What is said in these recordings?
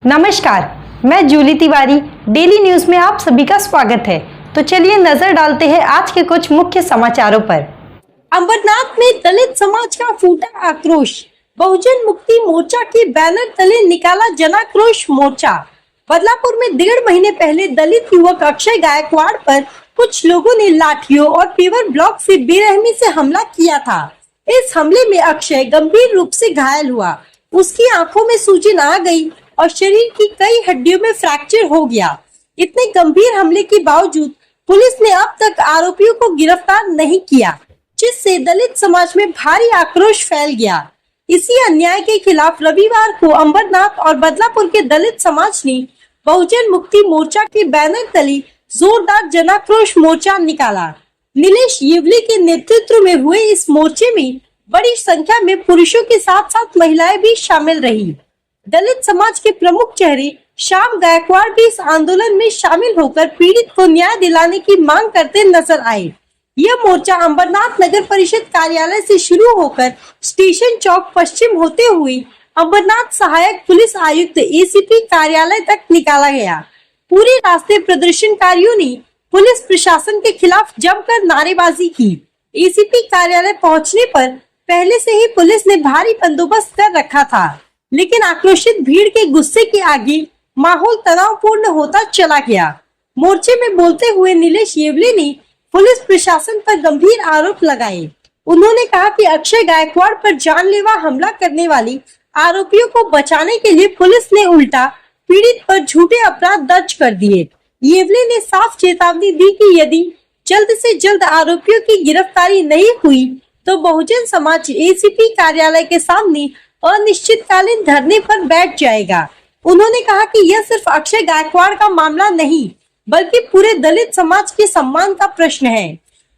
नमस्कार, मैं Jully Tiwari. Daily news में आप सभी का स्वागत है। तो चलिए नजर डालते हैं आज के कुछ मुख्य समाचारों पर। अंबरनाथ में दलित समाज का फूटा आक्रोश। बहुजन मुक्ति मोर्चा के बैनर तले निकाला जनाक्रोश मोर्चा। बदलापुर में 1.5 महीने पहले दलित युवक अक्षय गायकवाड़ पर कुछ लोगों ने लाठियों और पेवर ब्लॉक से बेरहमी से हमला किया था। इस हमले में अक्षय गंभीर रूप से घायल हुआ। उसकी आंखों में सूजन आ गई और शरीर की कई हड्डियों में फ्रैक्चर हो गया। इतने गंभीर हमले के बावजूद पुलिस ने अब तक आरोपियों को गिरफ्तार नहीं किया, जिससे दलित समाज में भारी आक्रोश फैल गया। इसी अन्याय के खिलाफ रविवार को अंबरनाथ और बदलापुर के दलित समाज ने बहुजन मुक्ति मोर्चा के बैनर तले जोरदार जनाक्रोश मोर्चा निकाला। नीलेश येवले के नेतृत्व में हुए इस मोर्चे में बड़ी संख्या में पुरुषों के साथ साथ महिलाएं भी शामिल रही। दलित समाज के प्रमुख चेहरे श्याम गायकवाड़ भी इस आंदोलन में शामिल होकर पीड़ित को न्याय दिलाने की मांग करते नजर आए। यह मोर्चा अंबरनाथ नगर परिषद कार्यालय से शुरू होकर स्टेशन चौक पश्चिम होते हुए अंबरनाथ सहायक पुलिस आयुक्त एसीपी कार्यालय तक निकाला गया। पूरे रास्ते प्रदर्शनकारियों ने पुलिस प्रशासन के खिलाफ जमकर नारेबाजी की। एसीपी कार्यालय पहुंचने पर पहले से ही पुलिस ने भारी बंदोबस्त कर रखा था, लेकिन आक्रोशित भीड़ के गुस्से के आगे माहौल तनावपूर्ण होता चला गया। मोर्चे में बोलते हुए नीलेश येवले ने पुलिस प्रशासन पर गंभीर आरोप लगाए। उन्होंने कहा कि अक्षय गायकवाड़ पर जानलेवा हमला करने वाले आरोपियों को बचाने के लिए पुलिस ने उल्टा पीड़ित पर झूठे अपराध दर्ज कर दिए। येवले ने साफ चेतावनी दी कि यदि जल्द से जल्द आरोपियों की गिरफ्तारी नहीं हुई तो बहुजन समाज एसीपी कार्यालय के सामने अनिश्चितकालीन धरने पर बैठ जाएगा। उन्होंने कहा कि यह सिर्फ अक्षय गायकवाड़ का मामला नहीं, बल्कि पूरे दलित समाज के सम्मान का प्रश्न है।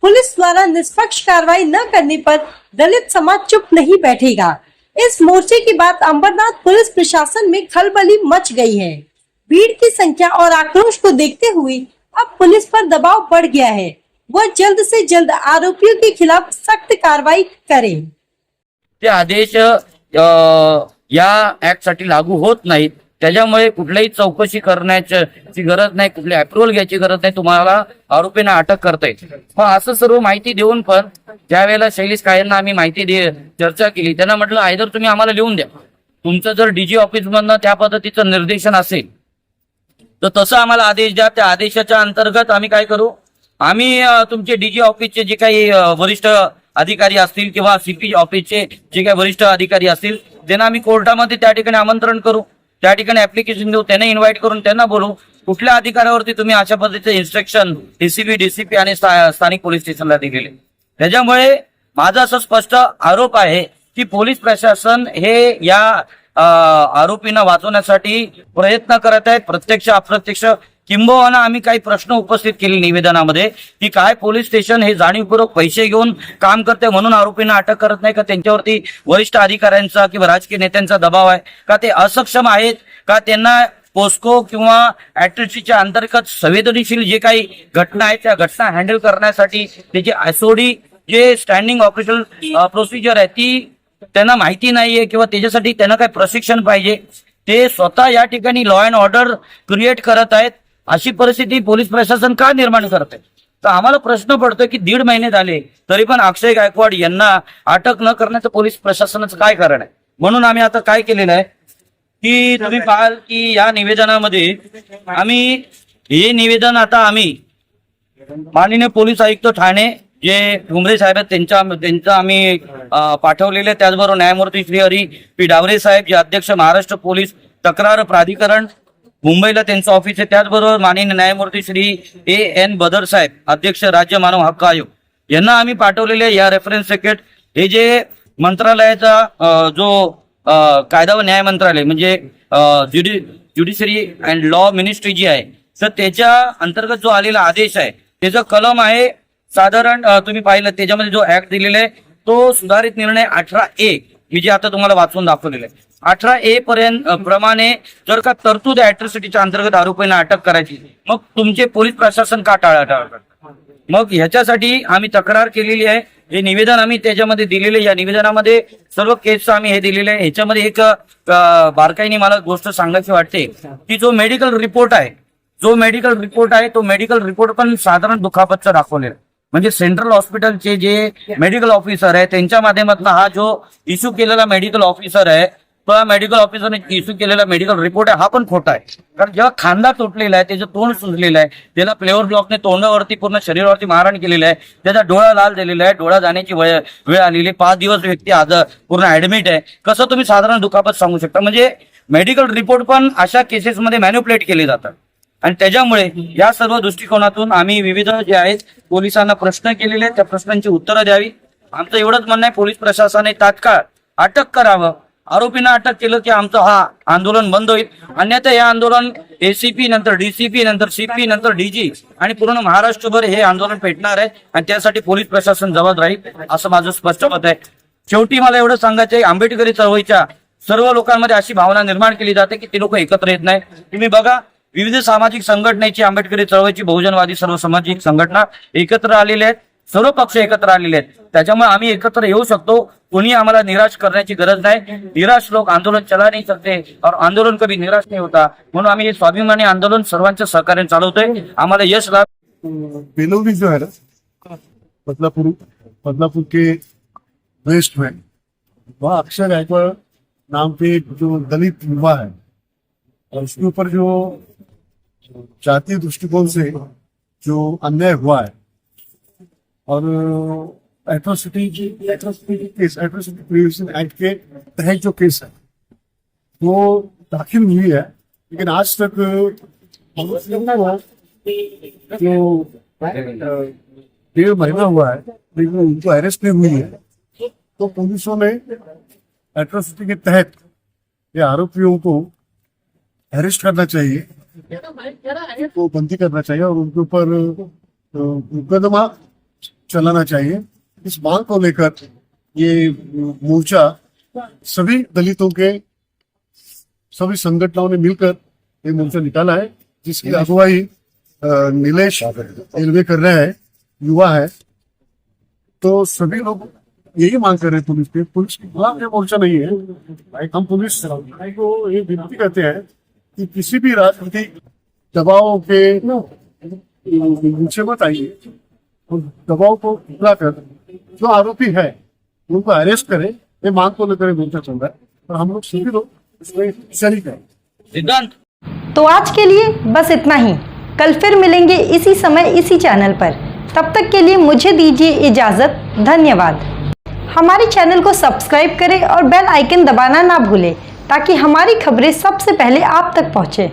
पुलिस द्वारा निष्पक्ष कार्रवाई न करने पर दलित समाज चुप नहीं बैठेगा। इस मोर्चे के बाद अंबरनाथ पुलिस प्रशासन में खलबली मच गई है। भीड़ की संख्या और आक्रोश को देखते हुए अब पुलिस पर दबाव बढ़ गया है। वह जल्द से जल्द आरोपियों के खिलाफ सख्त कार्रवाई करे। ते आदेश या ऍक्ट साठी लागू होत नाहीत, त्याच्यामुळे कुठल्याही चौकशी करण्याची गरज नाही, कुठली अप्रुव्हल घ्यायची गरज नाही, तुम्हाला आरोपींना अटक करता येईल। पण असं सर्व माहिती देऊन पण ज्यावेळेला शैलेश काळेंना आम्ही माहिती चर्चा केली, त्यांना म्हटलं आयदर तुम्ही आम्हाला लिहून द्या, तुमचं जर डीजी ऑफिस मधनं त्या पद्धतीचं निर्देशन असेल तर तसं आम्हाला आदेश द्या। त्या आदेशाच्या अंतर्गत आम्ही काय करू, आम्ही तुमचे डीजी ऑफिसचे जे काही वरिष्ठ अधिकारी असतील किंवा सीपी ऑफिसचे जे काही वरिष्ठ अधिकारी असतील त्यांना आम्ही कोर्टामध्ये त्या ठिकाणी आमंत्रण करू, त्या ठिकाणी ऍप्लिकेशन देऊ, त्यांना इन्व्हाइट करून त्यांना बोलू कुठल्या अधिकाऱ्यावरती तुम्ही अशा पद्धतीचे इन्स्ट्रक्शन एसीबी डीसीपी आणि स्थानिक पोलीस स्टेशनला दिलेले। त्याच्यामुळे माझा असं स्पष्ट आरोप आहे की पोलीस प्रशासन हे या आरोपींना वाचवण्यासाठी प्रयत्न करत आहेत, प्रत्यक्ष अप्रत्यक्ष। किंबहुना आम्ही काही प्रश्न उपस्थित केले निवेदनामध्ये की काय पोलीस स्टेशन हे जाणीवपूर्वक पैसे घेऊन काम करते म्हणून आरोपींना अटक करत नाही का, त्यांच्यावरती वरिष्ठ अधिकाऱ्यांचा किंवा राजकीय नेत्यांचा दबाव आहे का, ते असक्षम आहेत का, त्यांना पोस्को किंवा अॅट्रॉसिटीच्या अंतर्गत संवेदनशील जे काही घटना आहेत त्या घटना हँडल करण्यासाठी त्याची एसओडी जे स्टँडिंग ऑपरेशनल प्रोसिजर आहे ती त्यांना माहिती नाहीये किंवा त्याच्यासाठी त्यांना काय प्रशिक्षण पाहिजे, ते स्वतः या ठिकाणी लॉ अँड ऑर्डर क्रिएट करत आहेत। अशी परिस्थिती पोलीस प्रशासन का निर्माण करते, तर आम्हाला प्रश्न पडतोय की 1.5 महिने झाले तरी पण अक्षय गायकवाड यांना अटक न करण्याचं पोलीस प्रशासनाचं काय कारण आहे। म्हणून आम्ही आता काय केलेलं आहे की तुम्ही पाहाल की या निवेदनामध्ये आम्ही हे निवेदन आता आम्ही माननीय पोलीस आयुक्त ठाणे जे भुमरे साहेब आहेत त्यांचं आम्ही पाठवलेले, त्याचबरोबर न्यायमूर्ती श्री हरी पी डावरे साहेब जे अध्यक्ष महाराष्ट्र पोलीस तक्रार प्राधिकरण मुंबईला त्यांचं ऑफिस आहे, त्याचबरोबर माननीय न्यायमूर्ती श्री एन बदर साहेब अध्यक्ष राज्य मानव हक्क आयोग यांना आम्ही पाठवलेले या रेफरन्स सेक्रेट हे जे मंत्रालयाचा जो कायदा व न्याय मंत्रालय म्हणजे ज्युडिशरी अँड लॉ मिनिस्ट्री जी आहे तर त्याच्या अंतर्गत जो आलेला आदेश आहे त्याचा कलम आहे साधारण तुम्ही पाहिलं त्याच्यामध्ये जो ऍक्ट दिलेला आहे तो सुधारित निर्णय 18A मी जे आता तुम्हाला वाचून दाखवलेलं आहे 18A पर्यंत प्रमाणे जर का तरतूद अॅट्रॉसिटीच्या अंतर्गत आरोपींना अटक करायची मग तुमचे पोलीस प्रशासन का टाळाटाळ करतात, मग ह्याच्यासाठी आम्ही तक्रार केलेली आहे. हे निवेदन आम्ही त्याच्यामध्ये दिलेले, या निवेदनामध्ये सर्व केसचं आम्ही हे दिलेलं आहे. ह्याच्यामध्ये एक बारकाईने मला गोष्ट सांगायची वाटते की जो मेडिकल रिपोर्ट आहे तो मेडिकल रिपोर्ट पण साधारण दुखापतचा दाखवलेला आहे. म्हणजे सेंट्रल हॉस्पिटलचे जे मेडिकल ऑफिसर आहे त्यांच्या माध्यमातून हा जो इश्यू केलेला मेडिकल ऑफिसर आहे, तो मेडिकल ऑफिसरने इश्यू केलेला मेडिकल रिपोर्ट आहे हा पण खोटा आहे. कारण जेव्हा खांदा तुटलेला आहे, त्याचं तोंड सुजलेलं आहे, त्याला फ्लेवर ब्लॉकने तोंडावरती पूर्ण शरीरावरती मारहाण केलेलं आहे, त्याचा डोळा लाल झालेला आहे, डोळा जाण्याची वेळ आलेली, 5 दिवस व्यक्ती आज पूर्ण ऍडमिट आहे. कसं तुम्ही साधारण दुखापत सांगू शकता? म्हणजे मेडिकल रिपोर्ट पण अशा केसेसमध्ये मॅन्युप्युलेट केले जातात. आणि त्याच्यामुळे या सर्व दृष्टिकोनातून आम्ही विविध जे आहेत पोलिसांना प्रश्न केलेले आहेत, त्या प्रश्नांची उत्तरं द्यावी. आमचं एवढंच म्हणणं आहे, पोलीस प्रशासनाने तात्काळ अटक करावं. आरोपींना अटक केलं की आमचं हा आंदोलन बंद होईल. अन्यथा हे आंदोलन एसीपी नंतर डीसीपी नंतर सीपी नंतर डीजी आणि पूर्ण महाराष्ट्रभर हे आंदोलन पेटणार आहे. आणि त्यासाठी पोलीस प्रशासन जबाबदार राहील असं माझं स्पष्ट मत आहे. शेवटी मला एवढं सांगायचं आहे, आंबेडकरी चळवळीच्या सर्व लोकांमध्ये अशी भावना निर्माण केली जाते की ते लोक एकत्र येत नाही. तुम्ही बघा, विविध सामाजिक संघटनेची, आंबेडकरी चळवळीची, बहुजनवादी सर्व सामाजिक संघटना एकत्र आलेल्या आहेत, सर्व पक्ष एकत्र आलेले आहेत. त्याच्यामुळे आम्ही एकत्र येऊ शकतो. कोणी आम्हाला निराश करण्याची गरज नाही. निराश लोक आंदोलन चला नहीं सकते और आंदोलन कभी निराश नहीं होता. म्हणून आम्ही हे स्वाभिमानी आंदोलन सर्वांच्या सहकार्याने चालवतोय. आम्हाला यश लाभ. बेलोली जो है ना, बदलापुर के वेस्ट में, वहाँ अक्षर गायकवाड़ नाम के जो दलित युवा है, और उसके ऊपर जो जातीय दृष्टिकोण से जो अन्याय हुआ है और एट्रोसिटी प्रिवेंशन एक्ट के तहत जो केस है वो दाखिल हुई है, लेकिन आज तक जो 1.5 महीना हुआ है लेकिन उनको अरेस्ट नहीं हुई है. तो पुलिसों ने एट्रोसिटी के तहत ये आरोपियों को अरेस्ट करना चाहिए, तो बंदी करना चाहिए और उनके ऊपर मुकदमा चलाना चाहिए. इस मांग को लेकर ये मोर्चा सभी दलितों के सभी संगठनों ने मिलकर ये मोर्चा निकाला है, जिसकी अगुवाई नीलेश रेलवे कर रहे हैं, युवा है. तो सभी लोग यही मांग कर रहे हैं पुलिस के खिलाफ ये मोर्चा नहीं है. हम पुलिस को ये विनती करते हैं कि किसी भी राजनीतिक दबाव के नीचे मत आइए, दबाव को बुलाकर जो आरोपी है उनको अरेस्ट करें. ये मांग को लेकर मोर्चा चल रहा है और हम लोग सभी लोग इसमें शरीक हैं. सिद्धांत, तो आज के लिए बस इतना ही. कल फिर मिलेंगे इसी समय इसी चैनल पर. तब तक के लिए मुझे दीजिए इजाज़त. धन्यवाद. हमारे चैनल को सब्सक्राइब करें और बेल आइकन दबाना ना भूलें ताकि हमारी खबरें सबसे पहले आप तक पहुँचे.